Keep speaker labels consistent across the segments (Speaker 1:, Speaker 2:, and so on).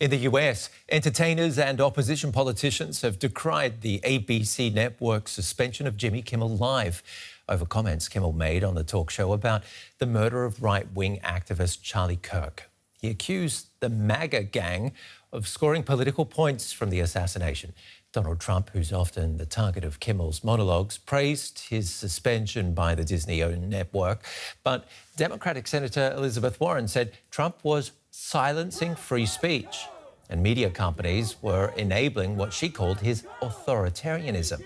Speaker 1: In the US, entertainers and opposition politicians have decried the ABC network's suspension of Jimmy Kimmel Live over comments Kimmel made on the talk show about the murder of right-wing activist Charlie Kirk. He accused the MAGA gang of scoring political points from the assassination. Donald Trump, who's often the target of Kimmel's monologues, praised his suspension by the Disney-owned network. But Democratic Senator Elizabeth Warren said Trump was silencing free speech, and media companies were enabling what she called his authoritarianism.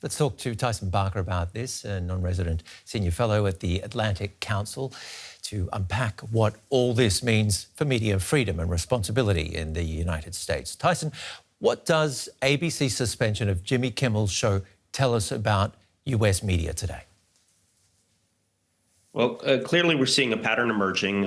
Speaker 1: Let's talk to Tyson Barker about this, a non-resident senior fellow at the Atlatinc Council, to unpack what all this means for media freedom and responsibility in the United States. Tyson, what does ABC's suspension of Jimmy Kimmel's show tell us about US media today?
Speaker 2: Well, clearly we're seeing a pattern emerging,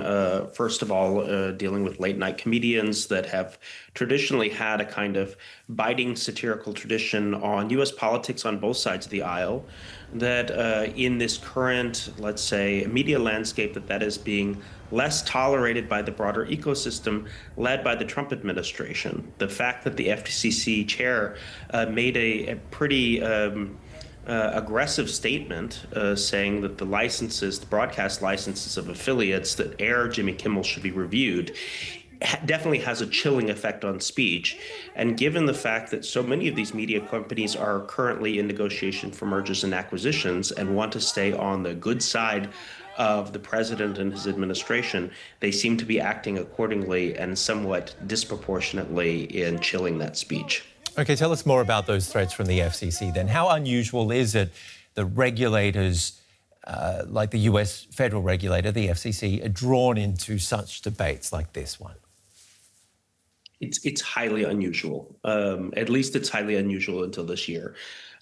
Speaker 2: first of all, dealing with late-night comedians that have traditionally had a kind of biting satirical tradition on U.S. politics on both sides of the aisle, that in this current, let's say, media landscape, that is being less tolerated by the broader ecosystem led by the Trump administration. The fact that the FCC chair made a pretty aggressive statement saying that the broadcast licenses of affiliates that air Jimmy Kimmel should be reviewed, definitely has a chilling effect on speech. And given the fact that so many of these media companies are currently in negotiation for mergers and acquisitions and want to stay on the good side of the president and his administration, they seem to be acting accordingly and somewhat disproportionately in chilling that speech.
Speaker 1: OK, tell us more about those threats from the FCC then. How unusual is it that regulators like the US federal regulator, the FCC, are drawn into such debates like this one?
Speaker 2: It's highly unusual. At least it's highly unusual until this year.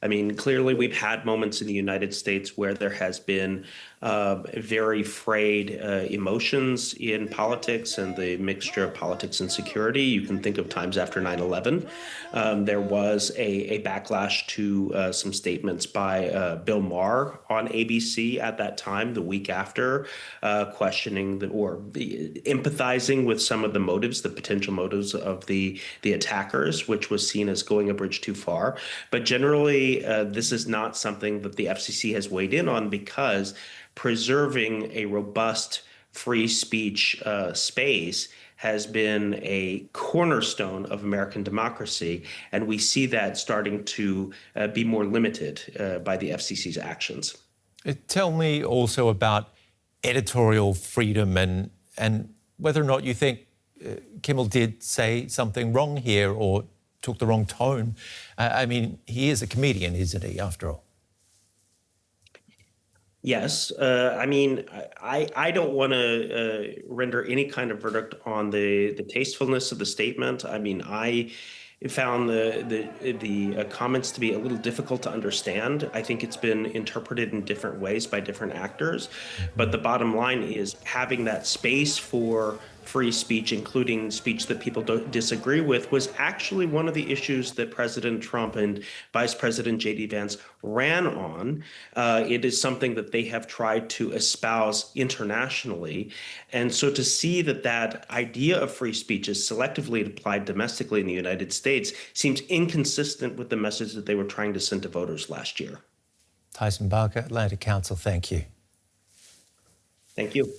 Speaker 2: I mean, clearly we've had moments in the United States where there has been very frayed emotions in politics and the mixture of politics and security. You can think of times after 9/11. There was a backlash to some statements by Bill Maher on ABC at that time, the week after, questioning empathizing with some of the motives, the potential motives of the attackers, which was seen as going a bridge too far. But generally, this is not something that the FCC has weighed in on, because preserving a robust free speech space has been a cornerstone of American democracy, and we see that starting to be more limited by the FCC's actions.
Speaker 1: Tell me also about editorial freedom and whether or not you think Kimmel did say something wrong here or took the wrong tone. I mean, he is a comedian, isn't he, after all?
Speaker 2: Yes. I mean, I don't want to render any kind of verdict on the tastefulness of the statement. I mean, I found the comments to be a little difficult to understand. I think it's been interpreted in different ways by different actors. But the bottom line is having that space for free speech, including speech that people don't disagree with, was actually one of the issues that President Trump and Vice President J.D. Vance ran on. It is something that they have tried to espouse internationally. And so to see that idea of free speech is selectively applied domestically in the United States seems inconsistent with the message that they were trying to send to voters last year.
Speaker 1: Tyson Barker, Atlatinc Council, thank you.
Speaker 2: Thank you.